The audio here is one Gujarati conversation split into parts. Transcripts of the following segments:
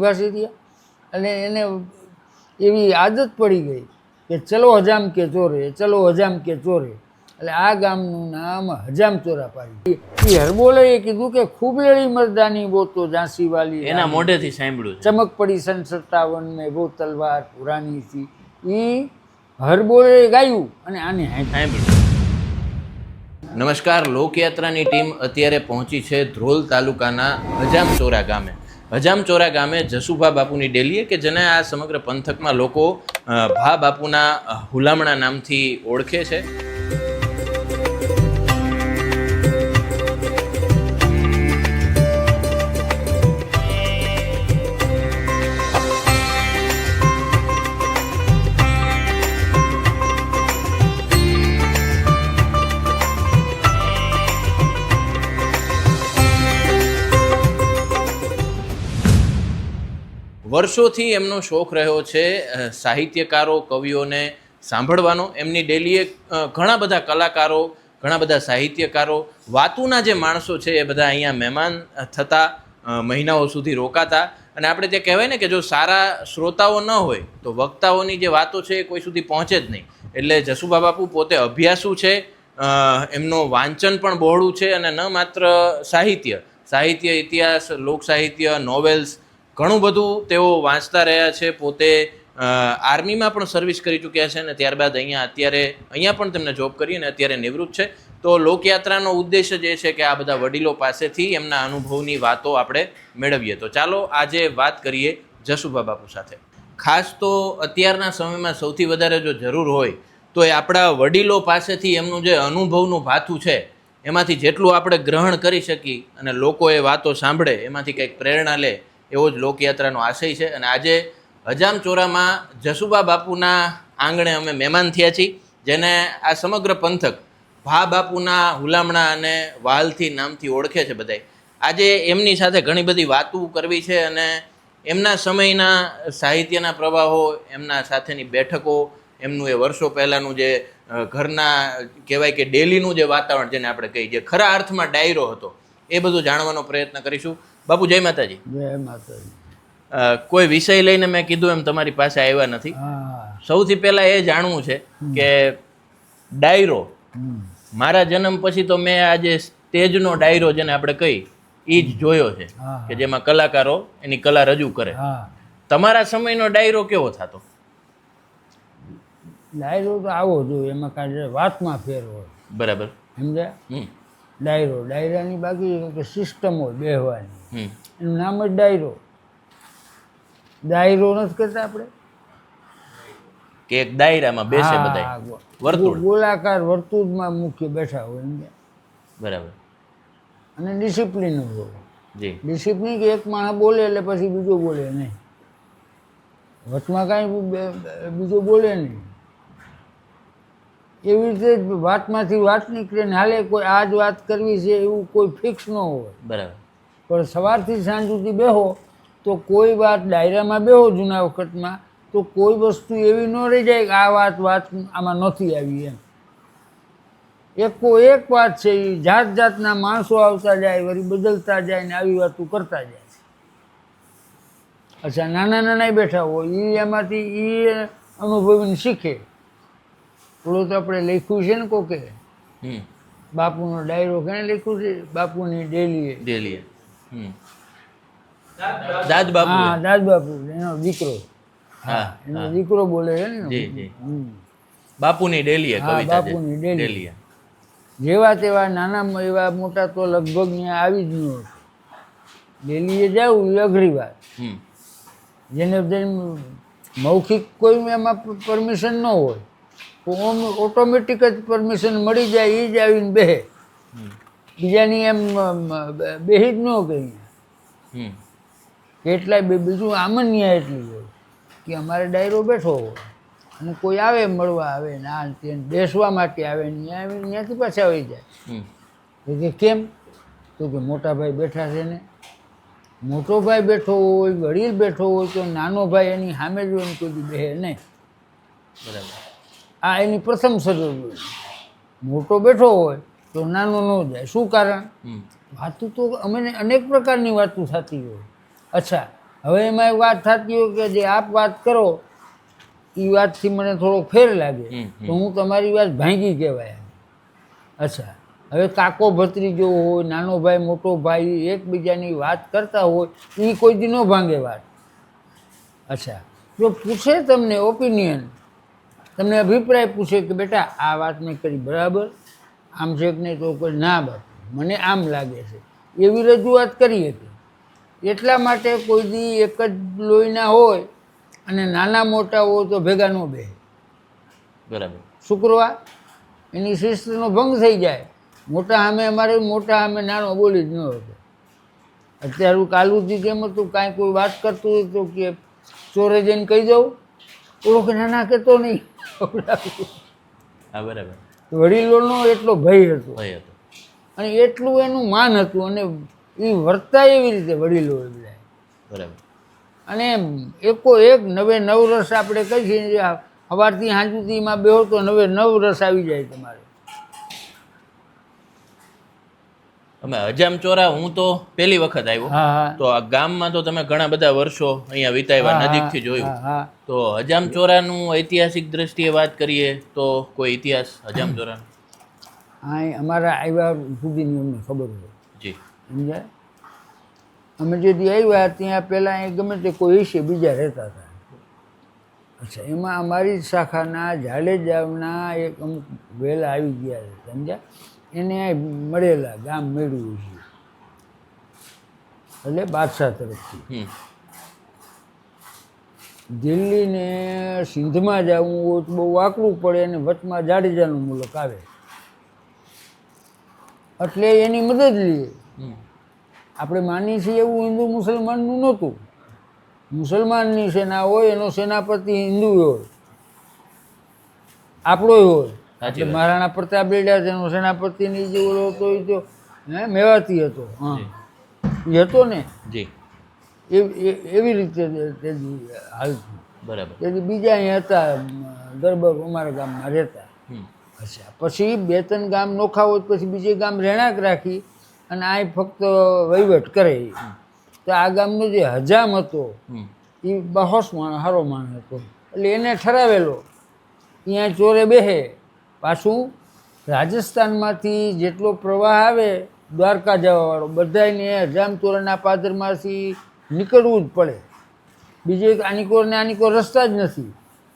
ભાષી થયા અને એને એવી આદત પડી ગઈ કે ચલો હજામ કે ચોરે, ચલો હજામ કે ચોરે. એટલે આ ગામનું નામ હજામ ચોરા પાડી. એ હરબોલે કીધું કે ખૂબ લડી મર્દાની વો તો ઝાંસી વાલી, એના મોઢેથી સાંભળ્યું. ચમક પડી સન 57 મેં વો તલવાર પુરાની થી. એ હરબોલે ગાયું અને આને સાંભળ્યું. નમસ્કાર. લોકયાત્રાની ટીમ અત્યારે પહોંચી છે ધ્રોલ તાલુકાના હજામચોરા ગામે. હજામચોરા ગામે જસુભા બાપુની ડેલીએ કે જેને આ સમગ્ર પંથકમાં લોકો ભા બાપુના હુલામણા નામથી ઓળખે છે. વર્ષોથી એમનો શોખ રહ્યો છે સાહિત્યકારો કવિઓને સાંભળવાનો. એમની ડેલીએ ઘણા બધા કલાકારો, ઘણા બધા સાહિત્યકારો, વાતુના જે માણસો છે એ બધા અહીંયા મહેમાન થતા, મહિનાઓ સુધી રોકાતા. અને આપણે તે કહેવાય ને કે જો સારા શ્રોતાઓ ન હોય તો વક્તાઓની જે વાતો છે એ કોઈ સુધી પહોંચે જ નહીં. એટલે જસુભા બાપુ પોતે અભ્યાસુ છે, એમનો વાંચન પણ બહોળું છે અને ન માત્ર સાહિત્ય, ઇતિહાસ, લોકસાહિત્ય, નોવેલ્સ ઘણું બધું તેઓ વાંચતા રહ્યા છે. પોતે આર્મીમાં પણ સર્વિસ કરી ચૂક્યા છે અને ત્યારબાદ અહીંયા પણ તેમને જોબ કરી અને અત્યારે નિવૃત્ત છે. તો લોકયાત્રાનો ઉદ્દેશ્ય જે છે કે આ બધા વડીલો પાસેથી એમના અનુભવની વાતો આપણે મેળવીએ. તો ચાલો આજે વાત કરીએ જસુભા બાપુ સાથે. ખાસ તો અત્યારના સમયમાં સૌથી વધારે જો જરૂર હોય તો એ આપણા વડીલો પાસેથી એમનું જે અનુભવનું ભાથું છે એમાંથી જેટલું આપણે ગ્રહણ કરી શકીએ અને લોકો એ વાતો સાંભળે એમાંથી કંઈક પ્રેરણા લે, એવો જ લોકયાત્રાનો આશય છે. અને આજે હજામચોરામાં જસુભા બાપુના આંગણે અમે મહેમાન થયા છીએ, જેને આ સમગ્ર પંથક ભા બાપુના હુલામણા અને વાલથી નામથી ઓળખે છે બધાય. આજે એમની સાથે ઘણી બધી વાતો કરવી છે અને એમના સમયના સાહિત્યના પ્રવાહો, એમના સાથેની બેઠકો, એમનું એ વર્ષો પહેલાંનું જે ઘરના કહેવાય કે ડેલીનું જે વાતાવરણ, જેને આપણે કહીએ જે ખરા અર્થમાં ડાયરો હતો, એ બધું જાણવાનો પ્રયત્ન કરીશું. બાપુ જય માતાજી. જય માતાજી. કોઈ વિષય લઈને મેં કીધું એમ તમારી પાસે આવ્યા નથી. સૌથી પહેલાં એ જાણવું છે કે ડાયરો, મારા જન્મ પછી તો મેં આજે સ્ટેજનો ડાયરો જેને આપણે કહી એ જ જોયો છે કે જેમાં કલાકારો એની કલા રજૂ કરે. તમારા સમયનો ડાયરો કેવો થતો? ડાયરો તો આવો જોઈએ, એમાં કાંઈ વાતમાં ફેર હોય. બરાબર, સમજ્યા? ડાયરાની બાકી સિસ્ટમ હોય બેહવાની, એનું નામ જ ડાયરો. ડાયરો નથી કરતા આપણે કે એક દાયરામાં બેસે બધા, વર્તુળ, ગોળાકાર વર્તુળમાં મુખ્ય બેઠા હોય એમ. બરાબર. અને ડિસિપ્લિન હોય. જી. ડિસિપ્લિન કે એક માણસ બોલે એટલે પછી બીજો બોલે નહીં, વચમાં કાંઈ બીજો બોલે નહીં. એવી રીતે વાતમાંથી વાત નીકળે ને હાલે. કોઈ આ જ વાત કરવી છે એવું કોઈ ફિક્સ ન હોય. બરાબર. પણ સવારથી સાંજ સુધી બેહો તો કોઈ વાત ડાયરામાં બેહો જૂના વખતમાં તો કોઈ વસ્તુ એવી ન રહી જાય કે આ વાત આમાં નથી આવી એમ. એક વાત છે, એ જાત જાતના માણસો આવતા જાય, વળી બદલતા જાય ને આવી વાતો કરતા જાય. અચ્છા, નાના નાના બેઠા હોય એ એમાંથી એ અનુભવીને શીખે. થોડું તો આપણે લખ્યું છે ને કોકે, બાપુનો ડાયરો કેને લખ્યું છે? બાપુની ડેલીએ. દાદ બાપુ. હા, દાદ બાપુ, એનો દીકરો. હા, એનો દીકરો બોલે છે ને. બાપુની ડેલીએ કવિતા. બાપુની ડેલીએ. જેવા તેવા નાના એવા મોટા તો લગભગ ત્યાં આવી જ ન હોય. ડેલીએ જવું એ અઘરી વાત. જેને મૌખિક કોઈ એમાં પરમિશન ન હોય, ઓટોમેટિક જ પરમિશન મળી જાય, એ જ આવીને બેહે. બીજાની એમ બેહી જ ન કહી. કેટલાય બીજું આમન્ય એટલી હોય કે અમારે ડાયરો બેઠો હોય અને કોઈ આવે મળવા આવે ને આ તેને બેસવા માટે આવે ને ત્યાંથી પાછા આવી જાય. કે કેમ? તો કે મોટા ભાઈ બેઠા છે ને. મોટો ભાઈ બેઠો હોય, વડીલ બેઠો હોય તો નાનો ભાઈ એની સામે જ હોય ને કોઈ બેહે નહીં. બરાબર. આ એની પ્રથમ સજોડ હોય. મોટો બેઠો હોય તો નાનો ન જાય. શું કારણ? વાતું તો અમને અનેક પ્રકારની વાતું થતી હોય. અચ્છા, હવે એમાં એક વાત થતી હોય કે જે આપ વાત કરો એ વાતથી મને થોડો ફેર લાગે તો હું તમારી વાત ભાંગી કહેવાય. અચ્છા, હવે કાકો ભત્રીજો હોય, નાનો ભાઈ મોટો ભાઈ એકબીજાની વાત કરતા હોય એ કોઈ દી ન ભાંગે વાત. અચ્છા, જો પૂછે તમને ઓપિનિયન, તમને અભિપ્રાય પૂછે કે બેટા આ વાત મેં કરી બરાબર, આમ છે કે નહીં, તો કોઈ ના બાપુ મને આમ લાગે છે, એવી રજૂઆત કરી હતી. એટલા માટે કોઈ દી એક જ લોહીના હોય અને નાના મોટા હોય તો ભેગા ન બે. બરાબર. શુક્રવાર એની શિસ્તનો ભંગ થઈ જાય. મોટા સામે અમારે મોટા સામે નાનો બોલી જ ન હતો. અત્યારે કાલુજી કેમ હતું, કાંઈ કોઈ વાત કરતું હોય તો કે ચોરે જઈને કહી દઉં, ઓળો કે નાના કહેતો નહીં. હા બરાબર. વડીલોનો એટલો ભય હતો ભય હતો. અને એટલું એનું માન હતું અને એ વર્તા એવી રીતે વડીલો બધા. બરાબર. અને એકો એક નવે નવ રસ આપણે કહી છીએ, સવારથી સાંજ સુધીમાં બેહો તો નવે નવ રસ આવી જાય તમારે. અમે હજામચોરા હું તો પહેલી વખત આવ્યો. હા હા તો આ ગામમાં તો તમે ઘણા બધા વર્ષો અહીંયા વિતાવ્યા, નજીકથી જોયું. હા હા. તો હજામચોરાનું ઐતિહાસિક દ્રષ્ટિએ વાત કરીએ તો કોઈ ઇતિહાસ હજામચોરાનો? હા, અમારા આવ્યા સુધીની અમને ખબર હોય. જી. સમજાય? અમે જે દી આવ્યા ત્યાં પહેલાં એ ગમે તે કોઈ હશે બીજા રહેતા હતા. અચ્છા, એમાં અમારી શાખાના જાડેજાના એક અમુક વહેલા આવી ગયા છે, સમજ્યા? એને મળેલા ગામ મેળવ્યું છે એટલે બાદશાહ તરફથી. દિલ્હી ને સિંધમાં જવું હોય તો બહુ આકરું પડે અને વચમાં જાડેજાનું મુલક આવે એટલે એની મદદ લઈએ. આપણે માનીએ છીએ એવું હિન્દુ મુસલમાનનું નહોતું. મુસલમાનની સેના હોય એનો સેનાપતિ હિન્દુ હોય, આપણોય હોય. એટલે મહારાણા પ્રતાપ બેડ્યા તેનો સેનાપતિની જે ઓલો હતો એ તો મેવાતી હતો. હા, એ હતો ને. જી. એવી રીતે તેથી હાલતું. બરાબર. તેથી બીજા અહીંયા હતા દરબાર અમારા ગામમાં રહેતા. અચ્છા, પછી બે ત્રણ ગામ નોખા હોય પછી બીજે ગામ રહેણાંક રાખી અને આ ફક્ત વહીવટ કરે. તો આ ગામનો જે હજામ હતો એ બહોશ માણસ, સારો માણસ હતો. એટલે એને ઠરાવેલો ત્યાં ચોરે બેહે. પાછું રાજસ્થાનમાંથી જેટલો પ્રવાહ આવે દ્વારકા જવાવાળો બધાને હજામચોરાના પાદરમાંથી નીકળવું જ પડે. બીજે આની કોઈ રસ્તા જ નથી.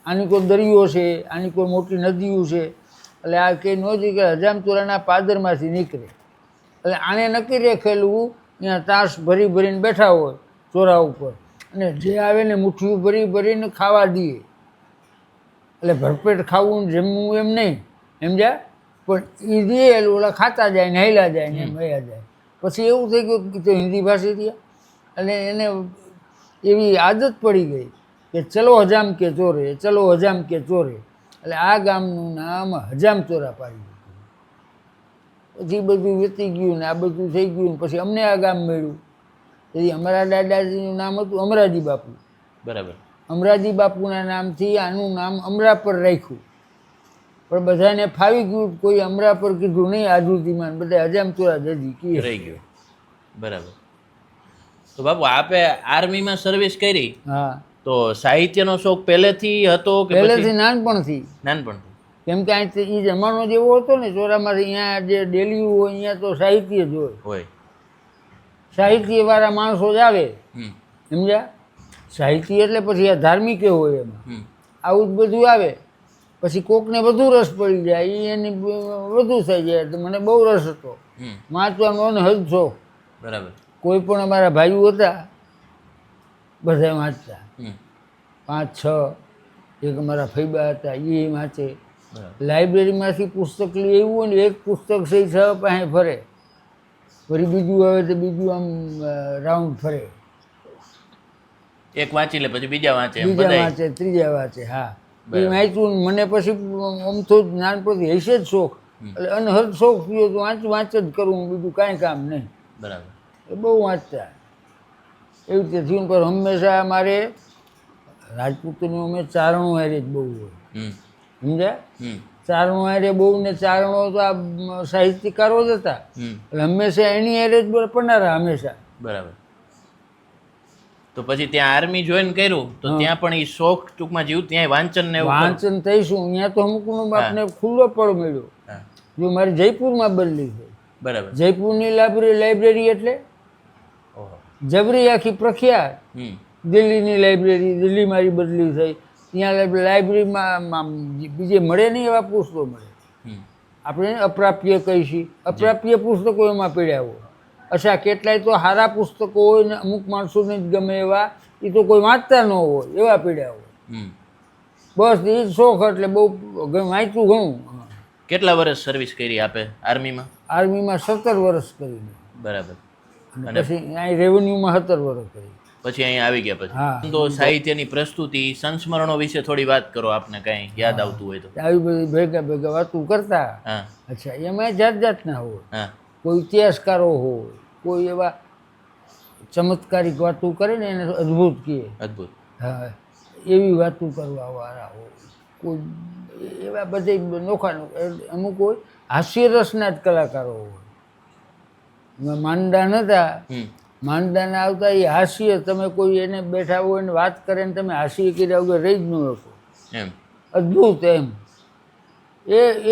આની કોઈ દરિયો છે, આની કોઈ મોટી નદીઓ છે. એટલે આ કંઈ ન જ કે હજામચોરાના પાદરમાંથી નીકળે. એટલે આણે નક્કી રેખેલું ત્યાં તાસ ભરી ભરીને બેઠા હોય ચોરા ઉપર અને જે આવે ને મુઠ્ઠીઓ ભરી ભરીને ખાવા દઈએ. એટલે ભરપેટ ખાવું જમવું એમ નહીં, સમજ્યા? પણ એ દે ઓલા ખાતા જાય ને હેલા જાય ને એમ હયા જાય. પછી એવું થઈ ગયું કે તો હિન્દી ભાષી રહ્યા. અને એને એવી આદત પડી ગઈ કે ચલો હજામ કે ચોરે, ચલો હજામ કે ચોરે. એટલે આ ગામનું નામ હજામચોરા પાડી દીધું. પછી બધું વેચી ગયું ને આ બધું થઈ ગયું. પછી અમને આ ગામ મળ્યું. તેથી અમારા દાદાજીનું નામ હતું અમરાજી બાપુ. બરાબર. અમરાજી બાપુના નામથી આનું નામ અમરાપર રાખ્યું. પણ બધાને ફાવી ગયું, કોઈ અમરાપર કીધું નહીં આજુદીમાં, બધા હજામચોરા જજી કી રહી ગયો. બરાબર. તો બાપુ આપે આર્મીમાં સર્વિસ કરી. હા. તો સાહિત્યનો શોખ પહેલેથી હતો કે પહેલેથી નાનપણથી? નાનપણથી. કેમ કે અહીં એ જમાનો જેવો હતો ને ચોરામાંથી, અહીંયા જે ડેલી હોય અહીંયા તો સાહિત્ય જ હોય. સાહિત્યવાળા માણસો જ આવે, સમજ્યા? સાહિત્ય એટલે પછી આ ધાર્મિક હોય એમાં આવું જ બધું આવે. પછી કોકને વધુ રસ પડી જાય, એની વધુ થઈ જાય. તો મને બહુ રસ હતો વાંચવાનો અને હદ શોખ. બરાબર. કોઈ પણ અમારા ભાઈઓ હતા બધા વાંચતા, 5 6. એક અમારા ફૈબા હતા એ વાંચે. લાઇબ્રેરીમાંથી પુસ્તક લઈ આવ્યું હોય ને એક પુસ્તક સહી 6 પાસે ફરે, ફરી બીજું આવે તો બીજું આમ રાઉન્ડ ફરે. એક વાંચી લે પછી બીજા વાંચે, બીજા વાંચે, ત્રીજા વાંચે. હા, એ વાંચ્યું. મને પછી આમ તો નાનપણથી હશે જ શોખ. એટલે અનહદ શોખ થયો તો વાંચ જ કરું, બીજું કાંઈ કામ નહીં. બરાબર. એ બહુ વાંચતા. એવી રીતે થયું. પણ હંમેશા અમારે રાજપૂતોનું અમે ચારણો હારે જ બહુ હોય, સમજ્યા? ચારણો હારે બહુ ને ચારણો તો આ સાહિત્યકારો જ હતા એટલે હંમેશા એની હારે જ પનારા હંમેશા. બરાબર. તો પછી ત્યાં આર્મી જોઈન કર્યું તો ત્યાં પણ એ શોખ ટૂંકમાં જીવ ત્યાં વાંચન ને એવું વાંચન થઈશું અહીંયા તો અમુકનો બાપને ખુલ્લો પડ મળ્યો. હા, જો મારી જયપુરમાં બદલી થઈ. બરાબર. જયપુરની લાઇબ્રેરી એટલે ઓહો. જબરી આખી પ્રખ્યાત. હમ. દિલ્હીની લાઇબ્રેરી, દિલ્હી મારી બદલી થઈ. ત્યાં લાઇબ્રેરીમાં બીજે મળે નહીં એવા પુસ્તકો મળે. હમ. આપણે અપ્રાપ્ય કહીશું, અપ્રાપ્ય પુસ્તકો એમાં પડ્યા હોય. અચ્છા, કેટલાય તો સારા પુસ્તકો હોય ને અમુક માણસોને જ ગમે એવા, એ તો કોઈ વાંચતા ન હોય એવા પડ્યા હોય. હમ. બસ એ જ શોખ, એટલે બહુ વાંચ્યું ઘણું. કેટલા વર્ષ સર્વિસ કરી આપે આર્મીમાં? આર્મીમાં 17 વર્ષ કરી. બરાબર. અને પછી અહીં રેવન્યુમાં 17 વર્ષ કરી. પછી અહીંયા આવી ગયા હા. પછી તો સાહિત્યની પ્રસ્તુતિ, સંસ્મરણો વિશે થોડી વાત કરો, આપને કાંઈ યાદ આવતું હોય તો. આવી બધી ભેગા ભેગા વાતું કરતા. હા. અચ્છા, એમાં જાત જાતના હોય. હા. કોઈ ઇતિહાસકારો હોય, કોઈ એવા ચમત્કારિક વાતો કરે ને એને અદ્ભુત કહે. અદ્ભુત. હા, એવી વાતો કરવાવાળા હોય. કોઈ એવા બધે નોખા અમુક હોય હાસ્યરસના જ કલાકારો હોય. એમાં માંડા નહોતા, હમ. માંડવાના આવતા એ હાસ્ય, તમે કોઈ એને બેઠા હોય ને વાત કરે ને તમે હાસ્ય કર્યા વગર રહી જ ન શકો. એમ. અદ્ભુત એમ.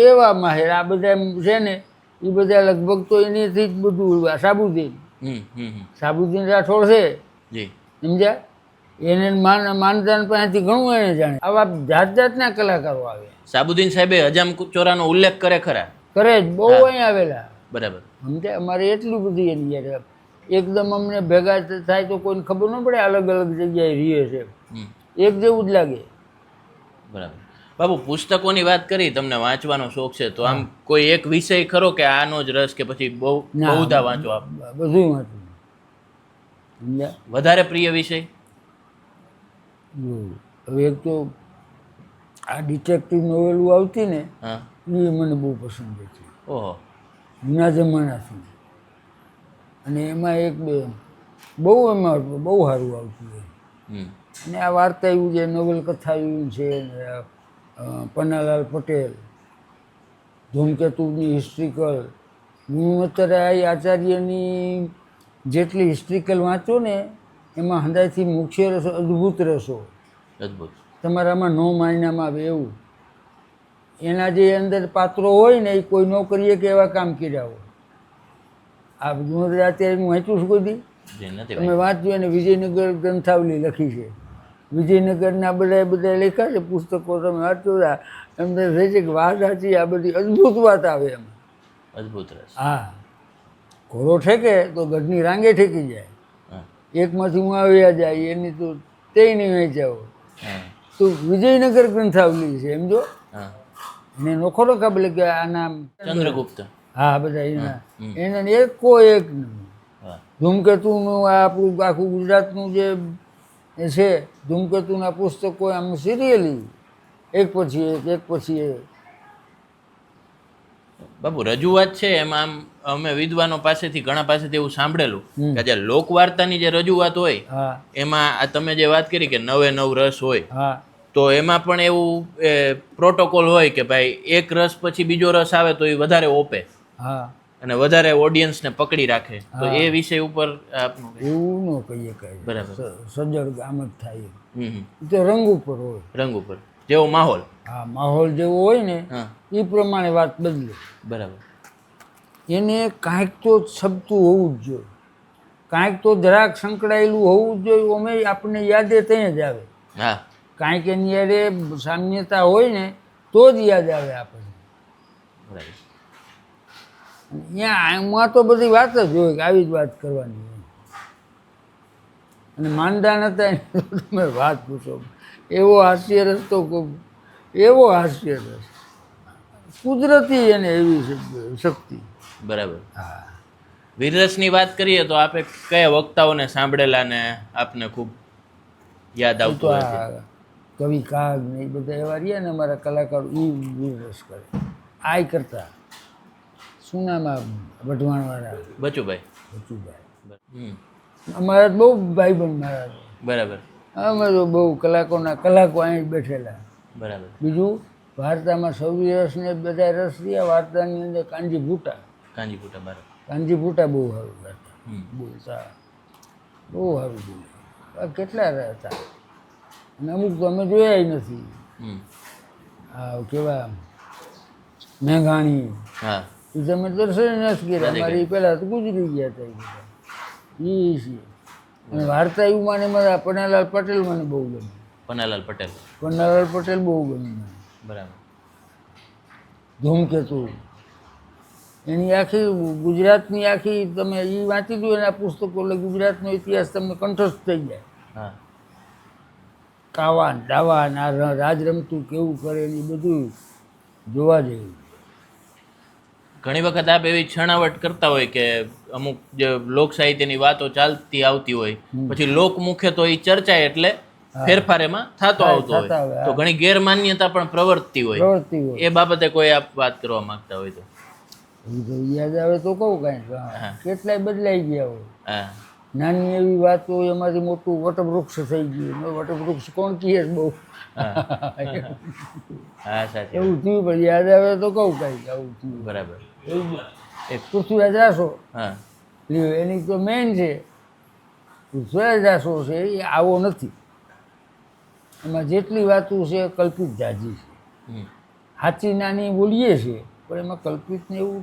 એવા માહેર આ બધા એમ છે ને, એ બધા લગભગ તો એનેથી જ બધું. સાબુદ્દીન હમ. હમ. સાબુદ્દીન રાઠોડ છે, જી. સમજ્યા? એને માનદાન પાસેથી ઘણું એને જાણે. આવા જાત જાતના કલાકારો આવે. સાબુદ્દીન સાહેબે હજામ ચોરાનો ઉલ્લેખ કરે ખરા? કરે જ, બહુ અહીં આવેલા. બરાબર. સમજ્યા? અમારે એટલી બધી એની યાર એકદમ અમને ભેગા થાય તો કોઈને ખબર ન પડે અલગ અલગ જગ્યાએ રહીએ છે. હમ. એક જેવું જ લાગે. બરાબર. બાબુ, પુસ્તકોની વાત કરી, તમને વાંચવાનો શોખ છે, તો આમ કોઈ એક વિષય ખરો કે આનો જ રસ, કે પછી બહુધા વાંચો આપ? બધું વાંચું. સમજ્યા? વધારે પ્રિય વિષય? હવે એક તો આ ડિટેક્ટિવ નોવેલું આવતી ને, હા. એ મને બહુ પસંદ હતી. ઓહો. જૂના જમાનાથી. અને એમાં એક બે બહુ એમાં બહુ સારું આવતું હોય. હમ. અને આ વાર્તા એવું છે, નવલકથા એવું છે. પન્નાલાલ પટેલ, ધૂમકેતુની હિસ્ટ્રિકલ. હું અત્યારે આ આચાર્યની જેટલી હિસ્ટ્રિકલ વાંચો ને એમાં હંદાયથી મુખ્ય રસો અદ્ભુત રસો. અદ્ભુત. તમારામાં નો માયનામાં આવે એવું. એના જે અંદર પાત્રો હોય ને એ કોઈ ન કરીએ કે એવા કામ કર્યા હોય. આ બધું અત્યારે હું વાંચું છું કોઈ દી તમે વાંચ્યું. અને વિજયનગર ગ્રંથાવલી લખી છે. વિજયનગરના બધા લખ્યા છે પુસ્તકો, તમે વાંચો એમને રહે છે કે વાત સાચી, આ બધી અદ્ભુત વાત આવે એમ. અદ્ભુત રસ. હા, ઘોડો ઠેકે તો ગઢની રાંગે ઠેકી જાય. હા. એકમાંથી હું આવ્યા જાય એની તો તે નહીં વેચાવો. હા. તો વિજયનગર ગ્રંથાવલી છે એમ જો. હા. એને નોખો નોખા બોલે કે આ નામ ચંદ્રગુપ્ત. હા, બધા એના એને એક હા. ધૂમકેતુનું આ આપણું આખું ગુજરાતનું જે છે ધૂમકેતુના પુસ્તકો આમ સિરિયલી એક પછી એક. બાબુ, રજૂઆત છે એમાં આમ અમે વિદ્વાનો પાસેથી ઘણા પાસેથી એવું સાંભળેલું કે જે લોકવાર્તાની જે રજૂઆત હોય હા એમાં આ તમે જે વાત કરી કે 9 રસ હોય, હા તો એમાં પણ એવું પ્રોટોકોલ હોય કે ભાઈ એક રસ પછી બીજો રસ આવે તો એ વધારે ઓપે હા અને વધારે ઓડિયન્સને પકડી રાખે. તો એ વિષય ઉપર આપનું એવું ન કહીએ કાંઈ. બરાબર. સજ્જડ આમ જ થાય. હમ. એ તો રંગ ઉપર હોય. રંગ ઉપર જેવો માહોલ. હા, માહોલ જેવો હોય ને હા. એ પ્રમાણે વાત બદલે. બરાબર. એને કાંઈક તો છબતું હોવું જ જોઈએ, કાંઈક તો જરાક સંકળાયેલું હોવું જ જોઈએ. અમે આપણને યાદે ત્યાં જ આવે. હા. કાંઈક એની યારે સામ્યતા હોય ને તો જ યાદ આવે આપણને. બરાબર. અહીંયા આમાં તો બધી વાત જ હોય કે આવી જ વાત કરવાની હોય. અને માંદા નતા એની તો તમે વાત પૂછો, એવો હાસ્યરસ તો એવો હાસ્યરસ કુદરતી એને એવી શક્તિ. બરાબર. હા, વીરરસની વાત કરીએ તો આપે કયા વક્તાઓને સાંભળેલા ને આપને ખૂબ યાદ આવતું તો હોય છે? આ કવિ કાગ ને એ બધા એવા રહ્યા ને અમારા કલાકારો એ વીરરસ કરે. આય કરતા શું નામ આ વઢવાણવાળા બચુભાઈ. બચુભાઈ. હમ. અમારા બહુ ભાઈબંધ મારા. બરાબર. અમે તો બહુ કલાકો અહીં બેઠેલા. બરાબર. બીજું વાર્તામાં સૌથી રસ ને બધા રસ રહ્યા. વાર્તાની અંદર કાંજીભૂટા. કાંજીભૂટા. બરાબર. કાંજીભૂટા બહુ સારું ગાતા. હમ. બહુ સારા, બહુ સારું બોલે. કેટલા હતા અને અમુક તો અમે જોયા નથી. હમ. આ કેવા મેઘાણી હા. એ તમે દર્શન નથી કર્યા, અમારી પહેલાં તો ગુજરી ગયા હતા એ બધા. એ છે. અને વાર્તા એવું મને મારા પન્નાલાલ પટેલ મને બહુ ગમે. પન્નાલાલ પટેલ. પન્નાલાલ પટેલ બહુ ગમે મને. બરાબર. ધૂમકેતુ એની આખી ગુજરાતની આખી તમે એ વાંચી દો એના પુસ્તકો એટલે ગુજરાતનો ઇતિહાસ તમને કંઠસ્થ થઈ જાય. હા. કાવાન ડાવાન આ રાજ રમતું કેવું કરે ને એ બધું જોવા જેવું. ઘણી વખત આપ એવી છણાવટ કરતા હોય કે અમુક જે લોક સાહિત્યની વાતો ચાલતી આવતી હોય પછી લોકમુખે તો એ ચર્ચાય એટલે ફેરફાર એમાં થતો આવતો થતા હોય હોય, તો ઘણી ગેરમાન્યતા પણ પ્રવર્તતી હોય. પ્રવૃત્તિ હોય એ બાબતે કોઈ આપ વાત કરવા માંગતા હોય તો? એ તો યાદ આવે તો કહું કાંઈક. કેટલાય બદલાઈ ગયા હોય. હા. નાની એવી વાત હોય એમાંથી મોટું વટવૃક્ષ થઈ ગયું. વટવૃક્ષ કોણ કહે બહુ હા, સાચી. એવું થયું. પણ યાદ આવે તો કહું કાંઈક આવું થયું. બરાબર. એવું પૃથ્વીરાજ રાસો હા. લ્યો એની તો મેઇન છે. પૃથ્વીરાજ રાસો છે એ આવો નથી. એમાં જેટલી વાતો છે કલ્પિત જાજી છે. હમ. સાચી નાની બોલીએ છીએ પણ એમાં કલ્પિતને એવું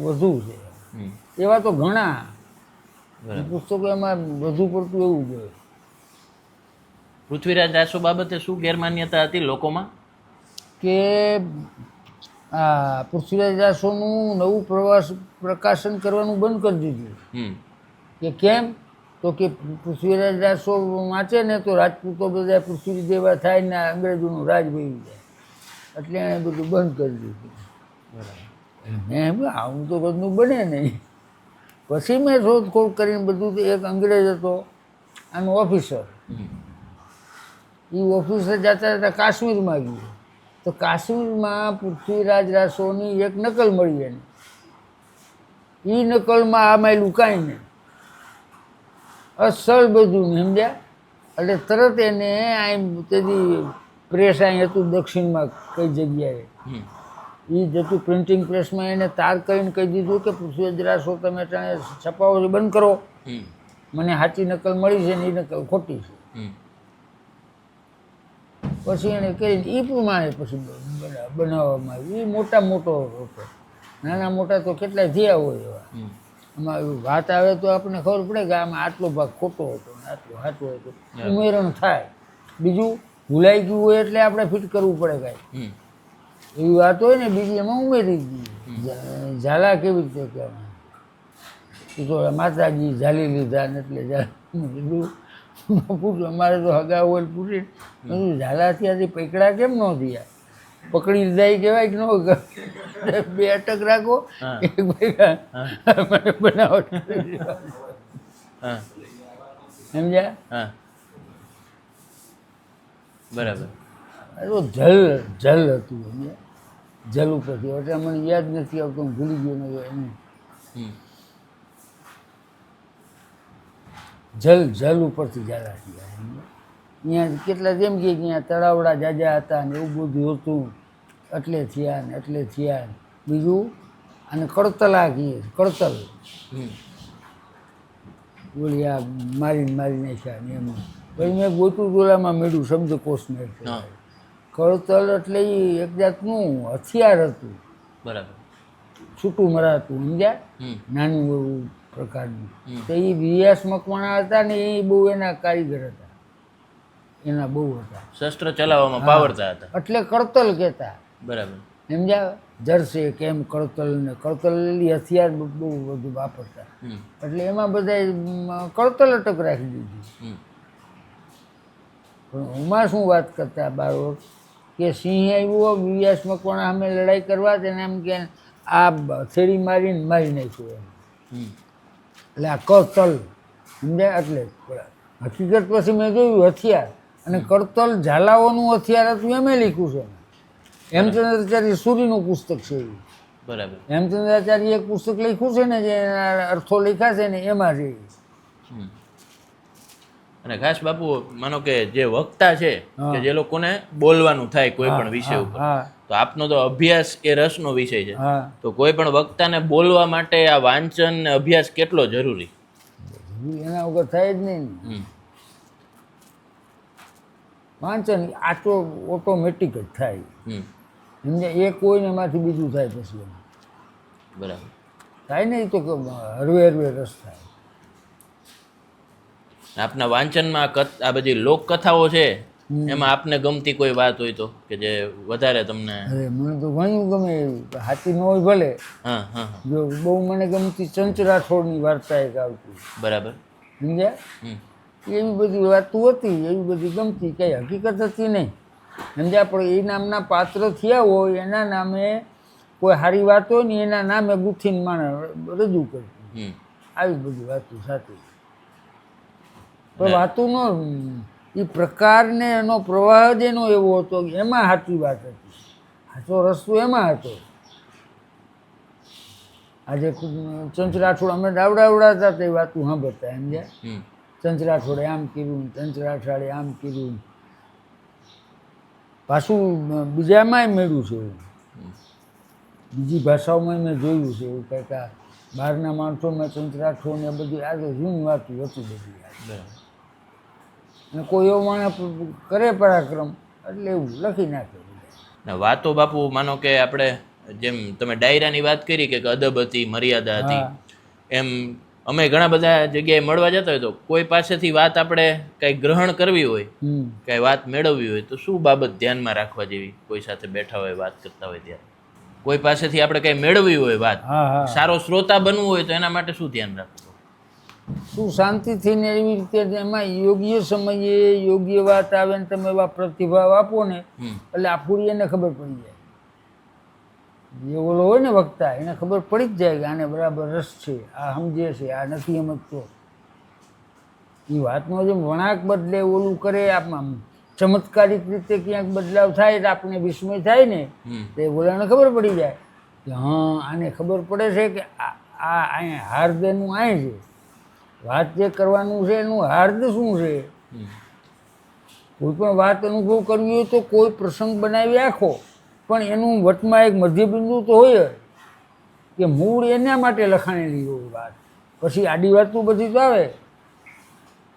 વધુ છે. હમ. એવા તો ઘણા બરાબર. પુસ્તકો એમાં વધુ પડતું એવું જોઈએ. પૃથ્વીરાજ રાસો બાબતે શું ગેરમાન્યતા હતી લોકોમાં? કે આ પૃથ્વીરાજ રાસોનું નવું પ્રકાશન કરવાનું બંધ કરી દીધું. હમ. કે કેમ? તો કે પૃથ્વીરાજ રાસો વાંચે ને તો રાજપૂતો બધા પૃથ્વી જેવા થાય ને અંગ્રેજોનું રાજ વહી જાય એટલે એણે બધું બંધ કરી દીધું. મેં આવું તો બધું બને નહીં. પછી મેં શોધખોળ કરીને બધું એક અંગ્રેજ હતો આનો ઓફિસર. એ ઓફિસર જતા જતા કાશ્મીરમાં ગયું તો કાશ્મીરમાં પૃથ્વીરાજ રાસોની એક નકલ મળી એને. એ નકલમાં આ માયલું કાંઈ નહીં, અસલ બધું સમજ્યા. એટલે તરત એને અહીં તેથી પ્રેસ અહીં હતું દક્ષિણમાં કઈ જગ્યાએ એ જતું પ્રિન્ટિંગ પ્રેસમાં એને તાર કરીને કહી દીધું કે પૃથ્વીરાજ રાસો તમે ત્યાં છપાવો છો બંધ કરો, મને સાચી નકલ મળી છે ને એ નકલ ખોટી છે. પછી એને કરીને એ પ્રમાણે પછી બનાવવામાં આવ્યું. એ મોટા મોટો હતો, નાના મોટા તો કેટલાય થયા હોય એવા. એમાં વાત આવે તો આપણને ખબર પડે કે આમાં આટલો ભાગ ખોટો હતો ને આટલો સાચો હતો. ઉમેરણ થાય. બીજું ભૂલાઈ ગયું હોય એટલે આપણે ફિટ કરવું પડે કાંઈ. એવી વાત હોય ને બીજી એમાં ઉમેરી ગઈ. ઝાલા કેવી રીતે કહેવાય એ તો માતાજી ઝાલી લીધા ને એટલે કીધું પૂછ્યું અમારે તો હગા હોય પૂછે ઝાલા ત્યાંથી પકડા કેમ ન થયા? પકડી લીધા કહેવાય કે ન બે અટક રાખો એક ભેગા મને બનાવો સમજ્યા? બરાબર. તો જલ હતું સમજ્યા, જલ ઉપરથી. એટલે મને યાદ નથી આવતું, હું ભૂલી ગયો એનું. જલ ઉપરથી ઝાલા થયા. અહીંયા કેટલા જેમ કે અહીંયા તળાવડા જાજા હતા ને એવું બધું હતું એટલે થયા ને એટલે થયા. બીજું અને કડતલા કહીએ, કડતલ બોલી આ મારીને નાખ્યા ને એમાં. પછી મેં ગોતું ટોલામાં મેળ્યું શબ્દકોશમાં. કડતલ એટલે એ એક જાતનું હથિયાર હતું. બરાબર. છૂટું મરાતું સમજ્યા, નાનું એવું પ્રકારનું. તો એ વિયાસ મકવાણા હતા ને એ બહુ એના કારીગર હતા, એના બહુ હતા. શસ્ત્ર ચલાવવામાં પાવરતા હતા એટલે કડતલ કહેતા. બરાબર. સમજ્યા? જરસે કેમ કડતલ ને કડતલેલી હથિયાર બહુ બધું વાપરતા. એટલે એમાં બધા કડતલ અટક રાખી દીધી. પણ એમાં શું વાત કરતા બાળક કે સિંહ આવ્યો વિયાસ મકવાણા સામે લડાઈ કરવા તેને એમ કે આ થેડી મારીને મારી નાખ્યું એમ. એટલે આ કડતલ સમજાય. એટલે હકીકત પછી મેં જોયું હથિયાર અને કડતલ ઝાલાઓનું હથિયાર હતું એમ લખ્યું છે. હેમચંદ્રાચાર્ય સૂરીનું પુસ્તક છે એ. બરાબર. હેમચંદ્રાચાર્ય એક પુસ્તક લખ્યું છે ને જે અર્થો લખ્યા છે ને એમાં છે. અને ખાસ બાપુ માનો કે જે વક્તા છે કે જે લોકોને બોલવાનું થાય કોઈ પણ વિષય ઉપર, તો આપનો તો અભ્યાસ એ રસનો વિષય છે, તો કોઈ પણ વક્તાને બોલવા માટે આ વાંચન ને અભ્યાસ કેટલો જરૂરી? એના વગર થાય જ નહીં. વાંચન આ તો ઓટોમેટિક જ થાય. હમ સમજે એ કોઈને એમાંથી બીજું થાય પછી એમ બરાબર. થાય ને. એ તો હરવે હરવે રસ થાય. આપના વાંચનમાં આ બધી લોકકથાઓ છે એમાં આપને ગમતી કોઈ વાત હોય તો કે જે વધારે તમને? અરે મને તો ઘણું ગમે એવી, હાથી ન હોય ભલે. હા હા હા જો બહુ મને ગમતી ચંચરાઠોડની વાર્તા એક આવતી, બરાબર. સમજ્યા? હમ એવી બધી વાતો હતી, એવી બધી ગમતી, કઈ હકીકત હતી નહીં, સમજ્યા? પણ એ નામના પાત્ર થયા હોય એના નામે કોઈ સારી વાત હોય ને એના નામે ગુથીને માણસ રજૂ કરતું. હમ આવી બધી વાતો સાચી. પણ વાતોનો એ પ્રકારને એનો પ્રવાહ જ એનો એવો હતો કે એમાં સાચી વાત હતી, સાચો રસ્તો એમાં હતો. આજે ચંચરાઠોડ અમે ડાવડાવડાતા તે વાતો સાંભળતા, સમજ્યા? હમ ચંચરાઠોડે આમ કર્યું, ચંચરાઠાડે આમ કર્યું. પાછું બીજામાંય મેળ્યું છે એવું, બીજી ભાષાઓમાં મેં જોયું છે એવું કંઈક. આ બહારના માણસોમાં ચંચરાઠોડ ને બધી આજે જૂની વાતું હતી બધી. બરાબર. અને કોઈ એવો માણસ કરે પરાક્રમ એટલે એવું લખી નાખે. ને વાતો બાપુ માનો કે આપણે જેમ તમે ડાયરાની વાત કરી કે અદબ હતી, મર્યાદા હતી, હા. એમ અમે ઘણા બધા જગ્યાએ મળવા જતા હોય તો કોઈ પાસેથી વાત આપણે કંઈ ગ્રહણ કરવી હોય, કાંઈ વાત મેળવવી હોય તો શું બાબત ધ્યાનમાં રાખવા જેવી? કોઈ સાથે બેઠા હોય, વાત કરતા હોય ત્યારે કોઈ પાસેથી આપણે કંઈ મેળવવી હોય વાત, હા હા. સારો શ્રોતા બનવું હોય તો એના માટે શું ધ્યાન રાખવું? શું શાંતિથી ને એવી રીતે એમાં યોગ્ય સમયે યોગ્ય વાત આવે ને તમે એવા પ્રતિભાવ આપો ને એટલે આખું એને ખબર પડી જાય. જે ઓલો હોય ને વક્તા એને ખબર પડી જ જાય કે આને બરાબર રસ છે, આ સમજે છે, આ નથી સમજતો. એ વાતનો જેમ વળાંક બદલે, ઓલું કરે, આમાં ચમત્કારિક રીતે ક્યાંક બદલાવ થાય તો આપણને વિસ્મય થાય ને, તે ઓલાને ખબર પડી જાય કે હા આને ખબર પડે છે કે આ અહીંયા હાર્દ એનું આય છે, વાત જે કરવાનું છે એનું હાર્દ શું છે. કોઈ પણ વાત અનુભવ કરવી હોય તો કોઈ પ્રસંગ બનાવી આખો, પણ એનું વટમાં એક મધ્યબિંદુ તો હોય જ કે મૂળ એના માટે લખાણેલી હોય વાત. પછી આડી વાતો બધી તો આવે,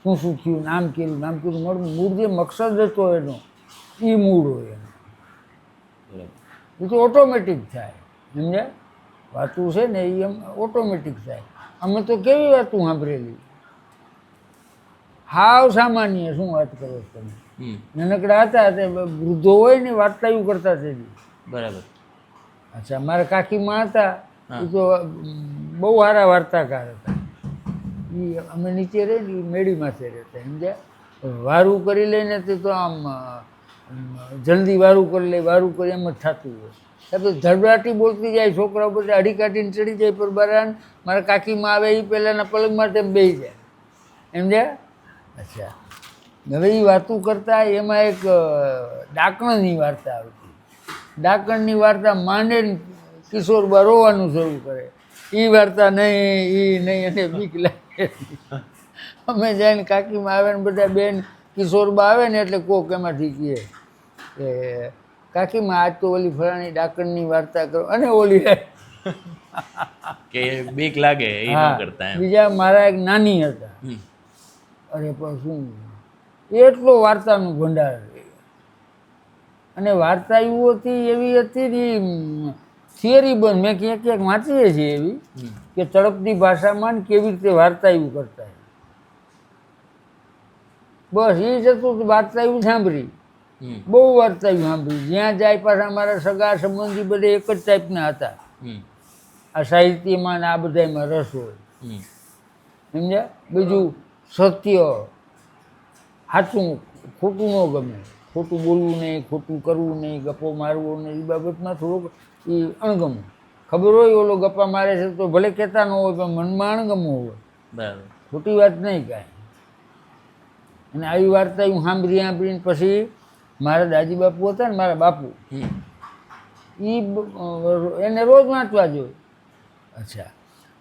શું શું થયું, નામ કર્યું, નામ કર્યું, મૂળ જે મકસદ હતો એનો એ મૂળ હોય એનો. એ તો ઓટોમેટિક થાય, સમજ્યા? વાતું છે ને એ એમ ઓટોમેટિક થાય. અમે તો કેવી વાતું સાંભળેલી, હાવ સામાન્ય. શું વાત કરો છો તમે? નાનકડા હતા તે વૃદ્ધો હોય ને વાર્તાયું કરતા તેથી. બરાબર. અચ્છા, મારા કાકીમાં હતા એ તો બહુ સારા વાર્તાકાર હતા. એ અમે નીચે રહી ને એ મેળી માથે રહેતા, સમજ્યા? વારું કરી લઈને તે તો આમ જલ્દી વારું કરી લે, વારું કરી એમ જ થતું હોય. પછી ધડબડાટી બોલતી જાય, છોકરાઓ બધા અડી કાઢીને ચડી જાય પર બરાન. મારા કાકીમાં આવે એ પહેલાંના પલંગમાં તેમ બેસી જાય, સમજ્યા? અચ્છા, હવે એ વાતું કરતા એમાં એક ડાકણની વાર્તા આવતી. ડાકણની વાર્તા માંડે ને કિશોરબા રોવાનું શરૂ કરે. એ વાર્તા નહીં, એ નહીં, અને બીક લાગે. અમે જઈને કાકીમાં આવે ને બધા બેન કિશોરબા આવે ને એટલે કોક એમાંથી કહે કે કાકીમાં આજ તો ઓલી ફલાણી ડાકણની વાર્તા કરો, અને ઓલી કે બીક લાગે એ ન કરતા એમ. બીજા મારા એક નાની હતા, અરે પણ શું એટલો વાર્તાનું ભંડાર. અને વાર્તા એવું હતી, એવી હતી થિયરી બંધ મેં ક્યાંક ક્યાંક વાંચીએ છીએ એવી કે તળપદી ભાષામાં કેવી રીતે વાર્તા એવું કરતા. બસ એ જ હતું, વાર્તા એવું સાંભળી, બહુ વાર્તા એવું સાંભળી. જ્યાં જાય પાછા મારા સગા સંબંધી બધે એક જ ટાઈપના હતા. આ સાહિત્યમાં ને આ બધામાં રસ હોય, સમજ્યા? બીજું સત્ય, સાચું ખોટું ન ગમે, ખોટું બોલવું નહીં, ખોટું કરવું નહીં, ગપ્પો મારવો નહીં, એ બાબતમાં થોડુંક એ અણગમો. ખબર હોય ઓલો ગપ્પા મારે છે તો ભલે કહેતા ન હોય પણ મનમાં અણગમો હોય, બરાબર, ખોટી વાત નહીં કાંઈ. અને આવી વાર્તા હું સાંભળીને પછી મારા દાદી બાપુ હતા ને, મારા બાપુ એને રોજ વાંચવા જોઈએ. અચ્છા,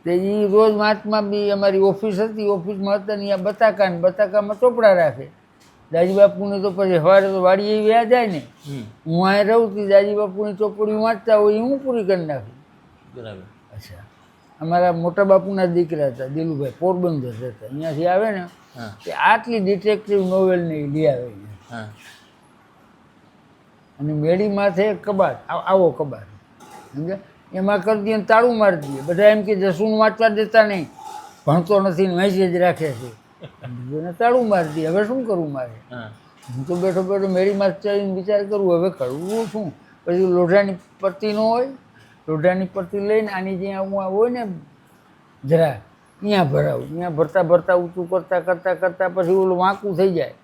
તે એ રોજ વાંચમાં બી અમારી ઓફિસ હતી, ઓફિસમાં હતા ને અહીંયા બતાકામાં ચોપડા રાખે. દાદી બાપુને તો પછી સવારે તો વાડીએ વ્યા જાય ને, હું અહીં રહું હતી, દાદી બાપુની ચોપડી વાંચતા હોય એ હું પૂરી કરી નાખું. બરાબર. અચ્છા, અમારા મોટા બાપુના દીકરા હતા દિલુભાઈ, પોરબંદર રહેતા, અહીંયાથી આવે ને તે આટલી ડિટેક્ટિવ નોવેલ ને લઈ આવે. અને મેળી માથે એક કબાટ, આવો કબાટ સમજ્યા, એમાં કરી દઈએ ને તાળું મારી દઈએ. બધા એમ કે જસુન વાંચવા દેતા નહીં, ભણતો નથી ને વાંચી જ રાખે છે, બીજું તાળું મારી દઈએ. હવે શું કરવું મારે? હું તો બેઠો બેઠો મેળીમાં ચડીને વિચાર કરું હવે કરવું શું. પછી લોઢાની પટ્ટી ન હોય, લોઢાની પટ્ટી લઈને આની જ્યાં હું હોય ને જરા અહીંયા ભરાવું, અહીંયા ભરતા ભરતા ઊંચું કરતાં કરતાં કરતાં પછી ઓલું વાંકું થઈ જાય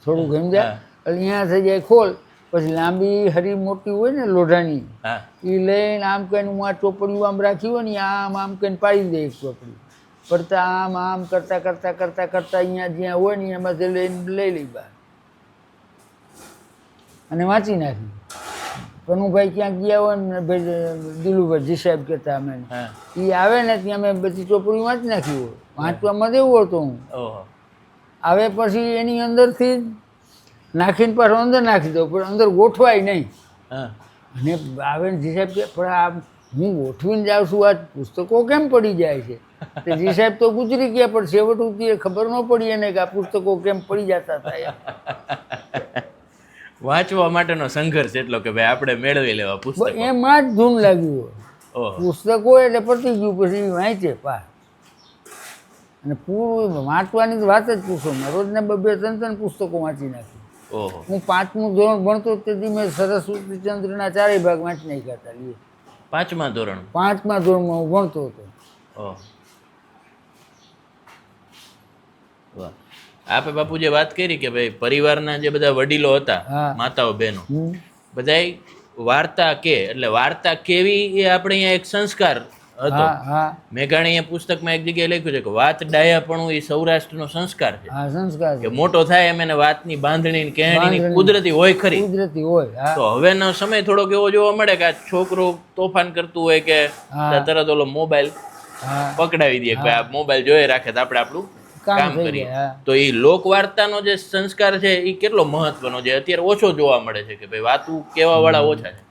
થોડુંક સમજાય, એટલે અહીંયા થઈ જાય ખોલ. પછી લાંબી હરી મોટી હોય ને લોઢાની, એ લઈને આમ કહીને હું આ ચોપડીઓ આમ રાખી હોય ને આમ આમ કહીને પાડી દે એક ચોપડી પડતા આમ આમ કરતાં કરતાં કરતાં કરતાં અહીંયા જ્યાં હોય ને એમાંથી લઈને લઈ લઈ બહાર અને વાંચી નાખી. કનુભાઈ ક્યાંક ગયા હોય ને ભાઈ દિલુભાઈ જી સાહેબ કહેતા અમે, એ આવે ને ત્યાં અમે બધી ચોપડી વાંચી નાખી હોય. વાંચવામાં દેવું હતો હું. આવે પછી એની અંદરથી નાખીને પાછો અંદર નાખી દઉં, પણ અંદર ગોઠવાય નહીં. અને આવે ને જી સાહેબ કે પણ આ હું ગોઠવીને જાઉં છું, આ પુસ્તકો કેમ પડી જાય છે? તો જી સાહેબ તો ગુજરી ગયા, પણ છેવટ સુધી ખબર ન પડી એને કે આ પુસ્તકો કેમ પડી જતા હતા. વાંચવા માટેનો સંઘર્ષ એટલો કે ભાઈ આપણે મેળવી લેવા પુસ્તક, એમાં જ ધૂન લાગ્યું હોય. પુસ્તકો એટલે પતી ગયું, પછી વાંચે પા. અને પૂરું વાંચવાની વાત જ પૂછો, રોજના 2-3 પુસ્તકો વાંચી નાખી. હું 5મું ધોરણ ભણતો તેથી મેં સરસ્વતીચંદ્રના 4 ભાગ વાંચી નાખ્યા હતા. લે 5મા ધોરણ? 5મા ધોરણમાં હું ભણતો હતો. આપે બાપુ જે વાત કરી કે ભાઈ પરિવારના જે બધા વડીલો હતા, માતાઓ બહેનો, બધાય વાર્તા કે એટલે વાર્તા કેવી એ આપણે અહીંયા એક સંસ્કાર હતો. મેઘાણી અહીંયા પુસ્તકમાં એક જગ્યાએ લખ્યું છે કે વાત ડાયાપણું એ સૌરાષ્ટ્રનો સંસ્કાર છે. સંસ્કાર કે મોટો થાય એમ એને વાતની બાંધણી કહેણીની કુદરતી હોય ખરી, કુદરતી હોય. તો હવેનો સમય થોડોક એવો જોવા મળે કે આ છોકરો તોફાન કરતું હોય કે તરત ઓલો મોબાઈલ પકડાવી દે કે આ મોબાઈલ જોઈ રાખે તો આપણે આપણું કામ કરીએ. તો એ લોક વાર્તાનો જે સંસ્કાર છે એ કેટલો મહત્વનો છે, અત્યારે ઓછો જોવા મળે છે કે ભાઈ વાતું કેવા વાળા ઓછા છે.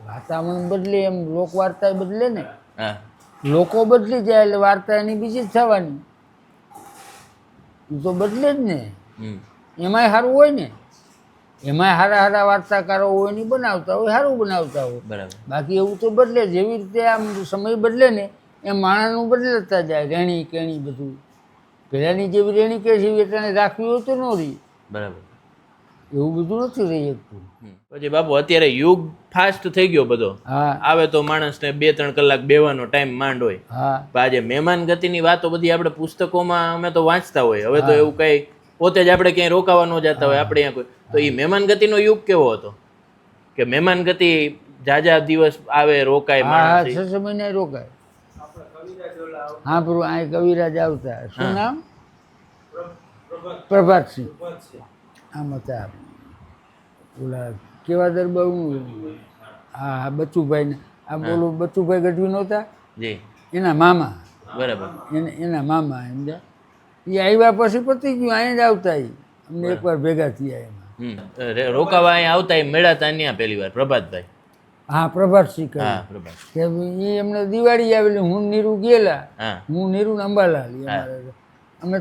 વાતાવરણ બદલે એમ લોક વાર્તા બદલે ને, લોકો બદલી જાય એટલે વાર્તા એની બીજી જ થવાની. એ તો બદલે જ ને, એમાંય સારું હોય ને, એમાંય સારા સારા વાર્તાકારો હોય ને બનાવતા હોય, સારું બનાવતા હોય. બરાબર. બાકી એવું તો બદલે, જેવી રીતે આમ સમય બદલે ને એમ માણસનું બદલતા જાય. રેણી કેણી બધું પહેલાંની જેવી રેણી કે છે એટલે રાખવી હોય તો ન રહી. બરાબર. એવું બધું નથી રહી શકતું. પછી બાપુ અત્યારે યુગ ફાસ્ટ થઈ ગયો બધો. આવે તો માણસને 2-3 કલાક બેવાનો ટાઈમ માંડ હોય. આજે મહેમાન ગતિની વાતો બધી આપણે પુસ્તકોમાં અમે તો વાંચતા હોય, હવે તો એવું કઈ પોતે જ આપણે ક્યાંય રોકાવા ન જતા હોય આપણે અહીંયા કોઈ. તો એ મહેમાન ગતિનો યુગ કેવો હતો કે મહેમાન ગતિ જાજા દિવસ આવે રોકાય માણસ? 6 મહિના રોકાય. હા પૂરું આ કવિરાજ આવતા. શું નામ? પ્રભાતસિંહ. આમ હતા ઓલા કેવા દરબાર. હા બચુભાઈ ને આ બોલું બચુભાઈ ગઢવી નહોતા એના મામા. બરાબર. એના મામા એમ એ આવ્યા પછી પતી ગયું, અહીંયા જ આવતા. અમને એકવાર ભેગા થયા એમાં રોકાવા અહીંયા આવતા મેળાતા ત્યાં પહેલી વાર પ્રભાતભાઈ. હા પ્રભાતસિંહ કે એ એમને દિવાળી આવેલી, હું નીરુ ગયેલા, હું નીરુ ને અંબાલાલ અમને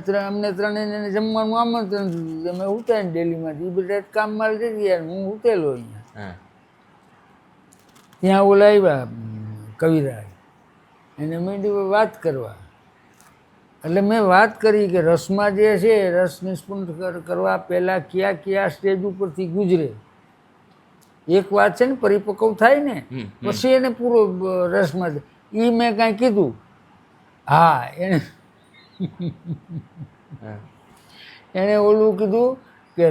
ત્રણેય જમવાનું આમંત્રણ દીધું. અમે ઉઠાય ને ડેલીમાંથી એ બધા કામમાં જઈ ગયા, હું ઉઠેલો અહીંયા. ત્યાં ઓલા આવ્યા કવિરાજ, એને મેં વાત કરવા. એટલે મેં વાત કરી કે રસમાં જે છે રસ નિષ્પન્ન કરવા પહેલાં કયા કયા સ્ટેજ ઉપરથી ગુજરે. એક વાત છે ને પરિપક્વ થાય ને પછી એને પૂરો રસમાં. એ મેં કાંઈ કીધું. હા એને ઓલું કીધું કે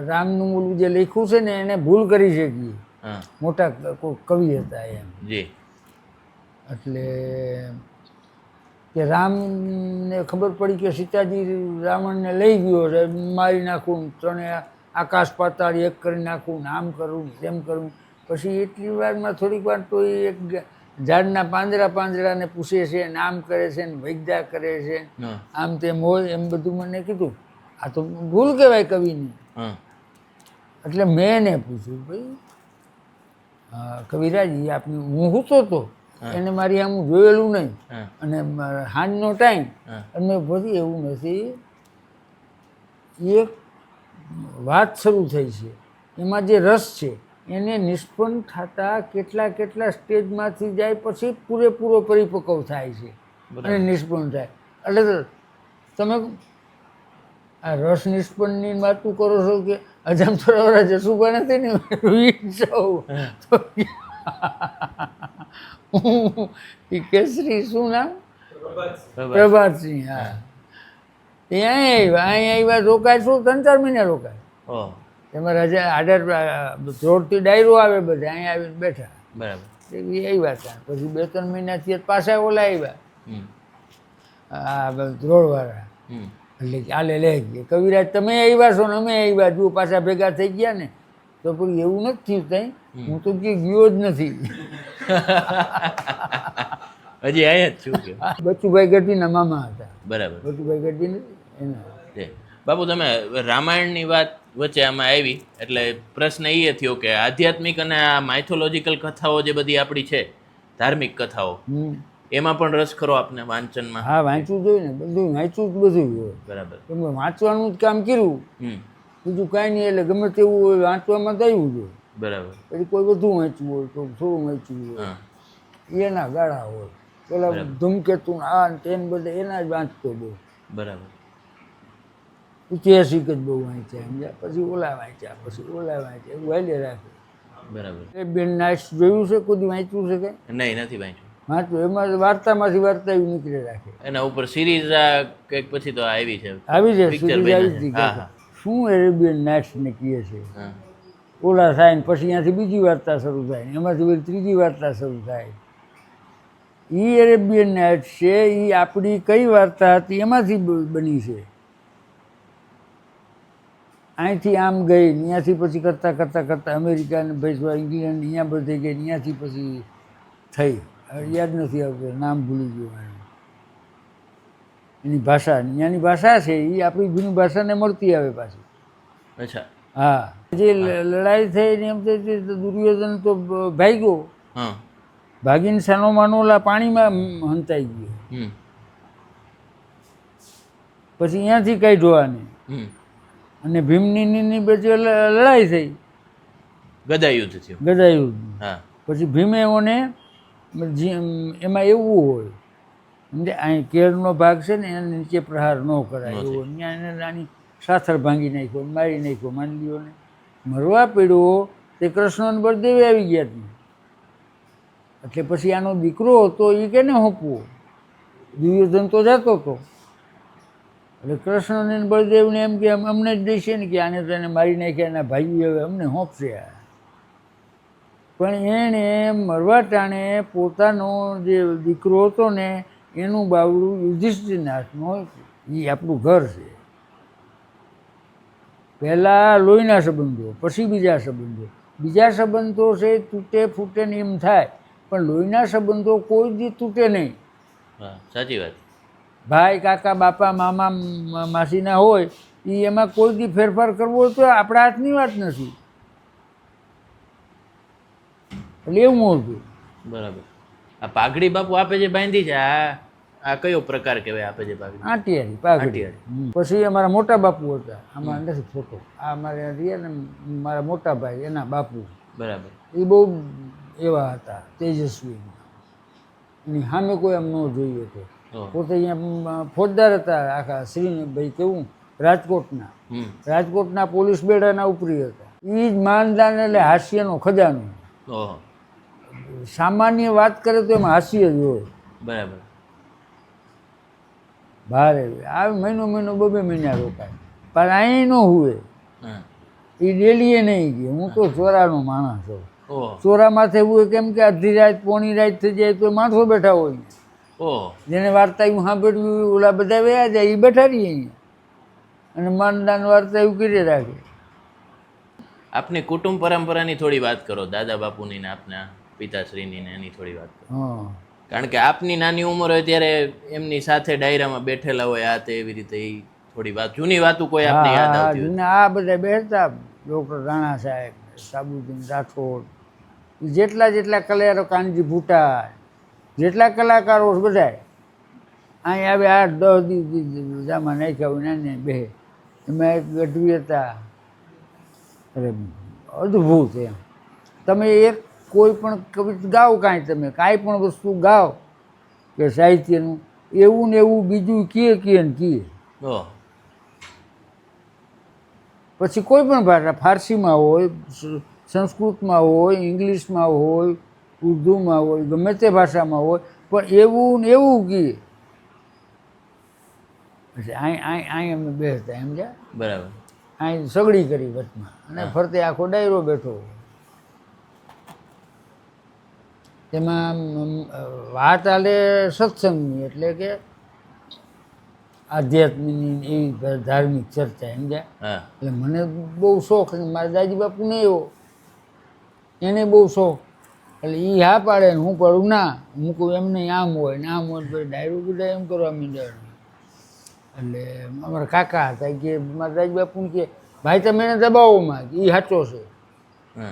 રામનું ઓલું જે લખ્યું છે ને એને ભૂલ કરી શકીએ. મોટા કવિ હતા એમ. એટલે કે રામને ખબર પડી કે સીતાજી રાવણને લઈ ગયો છે, મારી નાખું, ત્રણે આકાશ પાતાળ એક કરી નાખું, આમ કરું તેમ કરું. પછી એટલી વારમાં થોડીક વાર તો એ એક ઝાડના પાંદડાને પૂછે છે ને આમ કરે છે ને વૈદ્યા કરે છે, આમ તેમ હોય એમ બધું મને કીધું. આ તો ભૂલ કહેવાય કવિની. એટલે મેં એને પૂછ્યું ભાઈ કવિરાજ આપની હું સૂતો હતો, એને મારી આમ જોયેલું નહીં, અને સાંજનો ટાઈમ અને બધી એવું નથી. એક વાત શરૂ થઈ છે એમાં જે રસ છે એને નિષ્પન્ન થતાં કેટલા સ્ટેજમાંથી જાય પછી પૂરેપૂરો પરિપક્વ થાય છે અને નિષ્પન્ન થાય. એટલે તમે આ રસ નિષ્પન્નની વાતું કરો છો કે અજમતોરા જસુભા નથી ને રૂઈ જાઉં તો એ કેસરી શું નામ પ્રભાતસિંહ. હા ત્યાં અહીંયા રોકાય શું 3-4 મહિના રોકાય. ઓહ એમાં રજા આડર રોડથી ડાયરો આવે બધા અહીંયા આવીને બેઠા. બરાબર. એ આવ્યા હતા પછી 2-3 મહિનાથી પાછા ઓલા આવ્યા આ રોડવાળા. એટલે ચાલે લે કવિરાજ તમે આવ્યા છો ને અમે આવ્યા જુઓ પાછા ભેગા થઈ ગયા ને તો પછી એવું નથી થયું ત્યાં હું તો કે ગયો જ નથી. હજી અહીંયા જ છું કે બચુભાઈ ગઢવીના મામા હતા. બરાબર. બચુભાઈ ગઢવી એના. બાપુ તમે રામાયણની વાત વચ્ચે આમાં આવી એટલે પ્રશ્ન એ થયો કે આધ્યાત્મિક અને આ માઇથોલોજીકલ કથાઓ જે બધી આપણી છે ધાર્મિક કથાઓ એમાં પણ રસ ખરો આપને વાંચનમાં? હા વાંચવું જોઈએ ને બધું વાંચવું જ બધું હોય. બરાબર. તમે વાંચવાનું જ કામ કર્યું બીજું કાંઈ નહીં એટલે ગમે તેવું હોય વાંચવામાં તો આવ્યું જોઈએ. બરાબર. પછી કોઈ બધું વાંચવું હોય તો થોડું વાંચવું હોય એના ગાળા હોય. પેલા ધૂમકેતુ આ ને તેને બધા એના જ વાંચતો બહુ. બરાબર. ઐતિહાસિક જ બહુ વાંચ્યા સમજ્યા પછી ઓલા વાંચ્યા પછી ઓલા વાંચ્યા એવું વાલે રાખે. બરાબર. બેન નાઇટ્સ જોયું છે કોઈ વાંચ્યું છે કે નહીં નથી વાંચ્યું. વાંચવું એમાં વાર્તામાંથી વાર્તા એવું નીકળે રાખે. એના ઉપર સિરીઝ કંઈક પછી તો આવી છે. આવી છે Picture સિરીઝ આવી હતી હા, હા. શું એરેબિયન નાઇટ્સ ને કહે છે. હા. ઓલા થાય ને પછી અહીંયાથી બીજી વાર્તા શરૂ થાય ને એમાંથી પછી ત્રીજી વાર્તા શરૂ થાય. એ એરેબિયન નાઇટ્સ છે એ આપણી કઈ વાર્તા હતી એમાંથી બની છે. અહીંથી આમ ગઈ ત્યાંથી પછી કરતાં અમેરિકાને ભેજવા ઇંગ્લેન્ડ અહીંયા બધે ગઈ ત્યાંથી પછી થઈ. હવે યાદ નથી આવતું નામ ભૂલી ગયું એનું. એની ભાષા ત્યાંની ભાષા છે એ આપણી જૂની ભાષાને મળતી આવે પાછી. અચ્છા. હા જે લડાઈ થઈ ને એમ થઈ દુર્યોધન તો ભાગ્યો. હા. ભાગીને સાનો માનો ઓલા પાણીમાં હંતાઈ ગયો. પછી અહીંયાથી કાઢ્યો આને અને ભીમની બધી લડાઈ થઈ. ગદાયુદ્ધ થયું. ગદાયુદ્ધ. હા. પછી ભીમે ઓને એમાં એવું હોય સમજે અહીં કેળનો ભાગ છે ને એને નીચે પ્રહાર ન કરાય એવો ત્યાં એને નાની સાથર ભાંગી નાખ્યો મારી નાખ્યો માની લ્યો ને મરવા પડ્યો તે કૃષ્ણ બળદેવે આવી ગયા હતી. એટલે પછી આનો દીકરો હતો એ કેને હોપવો દુર્યોધન તો જતો હતો એટલે કૃષ્ણને બળદેવને એમ કે અમને જ દેશે ને કે આને તો એને મારી નાખ્યા એના ભાઈ હવે અમને હોપશે. પણ એણે મરવા ટાણે પોતાનો જે દીકરો હતો ને એનું બાવડું યુધિષ્ઠિરના હાથમાં એ આપણું ઘર છે. પહેલાં લોહીના સંબંધો પછી બીજા સંબંધો છે તૂટે ફૂટે ને એમ થાય પણ લોહીના સંબંધો કોઈ દી તૂટે નહીં. સાચી વાત. ભાઈ કાકા બાપા મામા માસીના હોય એ એમાં કોઈ દી ફેરફાર કરવો હોય તો આપણા હાથની વાત નથી. એટલે એવું હતું. બરાબર. આ પાઘડી બાપુ આપે જે બાંધી છે આ કયો પ્રકાર કહેવાય આપે જે પાઘડી? આંટિયારી પાઘડી. પછી અમારા મોટા બાપુ હતા આમાં નથી ફોટો આ અમારે રહ્યા ને મારા મોટા ભાઈ એના બાપુ. બરાબર. એ બહુ એવા હતા તેજસ્વી. એની સામે કોઈ આમ ન જોઈએ તો પોતે અહીંયા ફોજદાર હતા આખા શ્રીભાઈ કેવું રાજકોટના પોલીસ બેડાના ઉપરી હતા. એ જ માનદાન એટલે હાસ્યનો ખજાનો. સામાન્ય વાત કરે તો એમાં હાસ્ય જ હોય. બરાબર. ભારે આ મહિનો 2 મહિના રોકાય પણ અહીં ન હુએ. એ ડેલીએ નહીં ગયો. હું તો ચોરાનો માણસ છું. ચોરા માથે હોય કેમ કે અડધી રાત પોણી રાત થઈ જાય તો માણસો બેઠા હોય. જેને વાર્તા એવું સાંભળ્યું ઓલા બધા વયા જાય એ બેઠા રહીએ અહીંયા અને માનદાન વાર્તા એવું કરી રાખે. આપની કુટુંબ પરંપરાની થોડી વાત કરો દાદા બાપુની ને આપના પિતાશ્રીની ને એની થોડી વાત કરો. કારણ કે આપની નાની ઉંમર હોય ત્યારે એમની સાથે ડાયરામાં બેઠેલા હોય આ તે એવી રીતે એ થોડી વાત જૂની વાતો કોઈ આપને યાદ આવતી હોય? આ બધા બેઠતા ડૉક્ટર રાણા સાહેબ સાબુદ્દીન રાઠોડ જેટલા કલાકારો કાનજી ભૂટા જેટલા કલાકારો બધા અહીં આવે 8-10 જામાં નાખ્યા હોય નાને બે એમાં એક ગઢવી હતા અરે અદ્ભુત એમ. તમે એક કોઈ પણ કવિતા ગાઓ, કાંઈ તમે કાંઈ પણ વસ્તુ ગાઓ કે સાહિત્યનું, એવું ને એવું બીજું કહે ને કહે. ઓહ. પછી કોઈ પણ ભાષા, ફારસીમાં હોય, સંસ્કૃતમાં હોય, ઇંગ્લિશમાં હોય, ઉર્દુમાં હોય, ગમે તે ભાષામાં હોય, પણ એવું ને એવું કહે. પછી અહીં અમે બેસતા સમજ્યા, બરાબર. અહીં સગડી કરી વચમાં અને ફરતે આખો ડાયરો બેઠો. તેમાં વાત હાલે સત્સંગની, એટલે કે આધ્યાત્મની એવી ધાર્મિક ચર્ચા સમજ્યા. હા. એટલે મને બહુ શોખ, મારા દાદી બાપુને એવો, એને બહુ શોખ. એટલે એ હા પાડે ને હું પાડું ના, હું કહું એમ નહીં, આમ હોય ને આમ હોય, પછી ડાયરો બધા એમ કરવા માંડ્યા. એટલે અમારા કાકા હતા કે મારા દાદી બાપુને કે ભાઈ તમે એને દબાવોમાં, એ સાચો છે.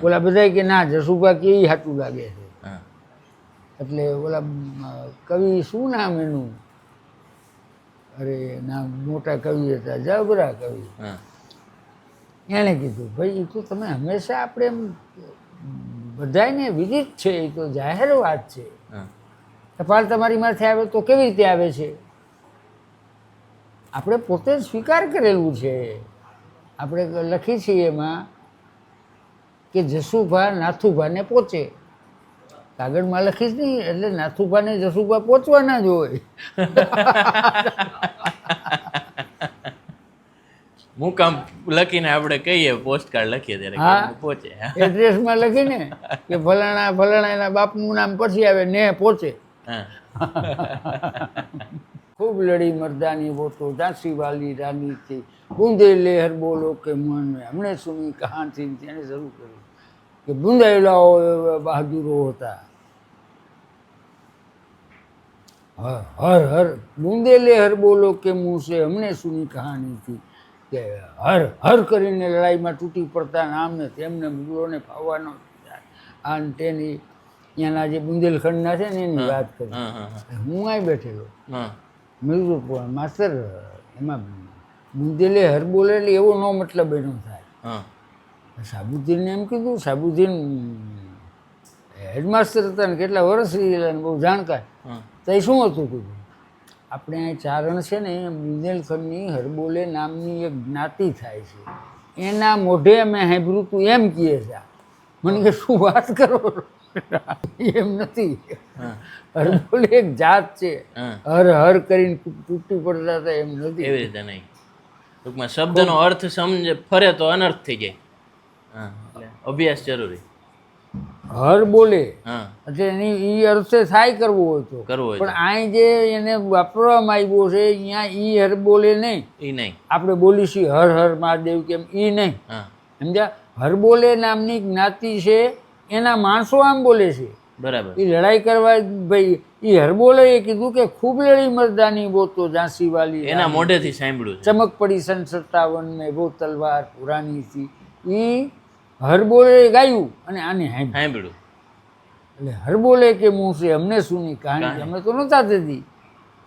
ઓલા બધા કે ના જસુભા કે એ સાચું લાગે છે. એટલે ઓલા કવિ શું નામ એનું, અરે નામ મોટા કવિ હતા, જબરા કવિ, એણે કીધું ભાઈ એ તો તમે હંમેશા આપણે એમ બધાને વિદિત છે, એ તો જાહેર વાત છે. ટપાલ તમારી માથે આવે તો કેવી રીતે આવે છે? આપણે પોતે જ સ્વીકાર કરેલું છે. આપણે લખી છીએ એમાં કે જસુભા નાથુભાને પહોંચે, કાગળમાં લખીશ નહીં, એટલે નાથુભાને જસુભા પહોંચવાના જ હોય. મુકામ લખીને આપણે કહીએ, પોસ્ટકાર્ડ લખીએ ત્યારે હા, પહોંચે. એડ્રેસમાં લખીને કે ફલાણા ફલાણા એના બાપનું નામ પછી આવે ને પહોંચે. ખૂબ લડી મર્દાની वो तो झांसी वाली रानी थी, बूंदे लहर बोलो કે મન મેં हमने सुनी कहानी थी. તેને શરૂ કર્યું કે બુંદેલાઓ બહાદુરો હતા. હર હર બૂંદે લહેર બોલો કે મુँह से हमने सुनी कहानी थी, કે હર હર કરીને લડાઈમાં તૂટી પડતા નામ ને તેમને મુગલોને ફાવવાનો આ તેની ત્યાંના જે બુંદેલખંડના છે ને એની વાત કરી. હું અહીં બેઠેલો મિર્ઝાપુર માસ્તર, એમાં બુંદેલે હર બોલે એટલે એવો નો મતલબ એનો થાય. સાબુદ્દીનને એમ કીધું, સાબુદ્દીન હેડમાસ્ટર હતા ને કેટલા વર્ષ રહેલા ને બહુ જાણકાર. તો એ શું હતું કીધું, આપણે અહીં ચારણ છે ને બુંદેલખંડની હરબોલે નામની એક જ્ઞાતિ થાય છે, એના મોઢે અમે સાંભળ્યું તું એમ કહે છે. મને કે શું વાત કરો, એમ નથી. હરબોલે એક જાત છે, હર હર કરીને તૂટી પડતા હતા એમ નથી. એવી રીતે નહીં, ટૂંકમાં શબ્દનો અર્થ સમજે ફરે તો અનર્થ થઈ જાય. એટલે અભ્યાસ જરૂરી. હર બોલે હા, એટલે એની એ અર્થે થાય કરવો હોય તો કરવું હોય પણ અહીં જે એને વાપરવામાં આવ્યો છે અહીંયા ઈ હર બોલે નહીં. એ નહીં. આપણે બોલીશું હર હર મહાદેવ કેમ, ઈ નહીં. સમજ્યા? હરબોલે નામની જ્ઞાતિ છે, એના માણસો આમ બોલે છે. બરાબર. એ લડાઈ કરવા ભાઈ એ હરબોલે એ કીધું કે ખૂબ લડી મર્દાની वो तो झांसी वाली, એના મોઢેથી સાંભળ્યું છે. ચમક પડી સન 57 में वो तलवार पुरानी थी. એ હરબોલે ગાયું અને આને સાંભળ્યું. એટલે હરબોલે કે મુँह से हमने सुनी कहानी. અમે તો નહોતા તેથી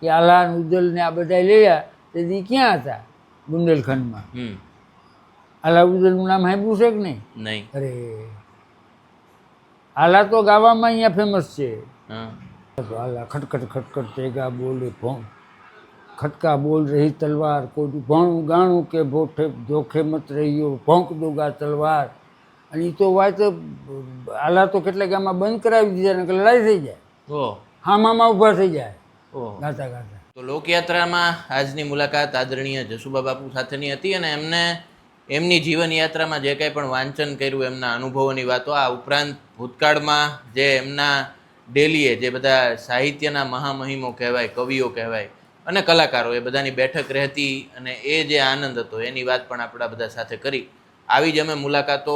કે આલાન ઉદલ ને આ બધા લેયા તેથી ક્યાં હતા બુંદેલખંડમાં. આલા ઉદલનું નામ સાંભળ્યું છે કે નહીં? નહીં. અરે આલા તો ગાવામાં અહીંયા ફેમસ છે. આલા ખટખટ ખટખટ તેગા બોલે ભોં, ખટકા બોલ રહી તલવાર, કોઈ ભણું ગાણું કે ભોઠે ધોખે મત રહીયો, ભોંક દોગા તલવાર. અને એ તો વાત આલા તો કેટલાક ગામમાં બંધ કરાવી દીધા ને લડાઈ થઈ જાય. હામામાં ઊભા થઈ જાય ગાતા ગાતા. તો લોકયાત્રામાં આજની મુલાકાત આદરણીય જસુભા બાપુ સાથેની હતી અને એમને એમની જીવન યાત્રામાં જે કંઈ પણ વાંચન કર્યું, એમના અનુભવોની વાતો, આ ઉપરાંત ભૂતકાળમાં જે એમના ડેલીએ જે બધા સાહિત્યના મહામહિમો કહેવાય, કવિઓ કહેવાય અને કલાકારો, એ બધાની બેઠક રહેતી અને એ જે આનંદ હતો એની વાત પણ આપણા બધા સાથે કરી. આવી જ અમે મુલાકાતો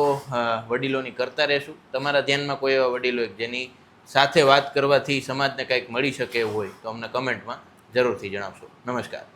વડીલોની કરતા રહેશું. તમારા ધ્યાનમાં કોઈ એવા વડીલો જેની સાથે વાત કરવાથી સમાજને કંઈક મળી શકે એવું હોય તો અમને કમેન્ટમાં જરૂરથી જણાવશો. નમસ્કાર.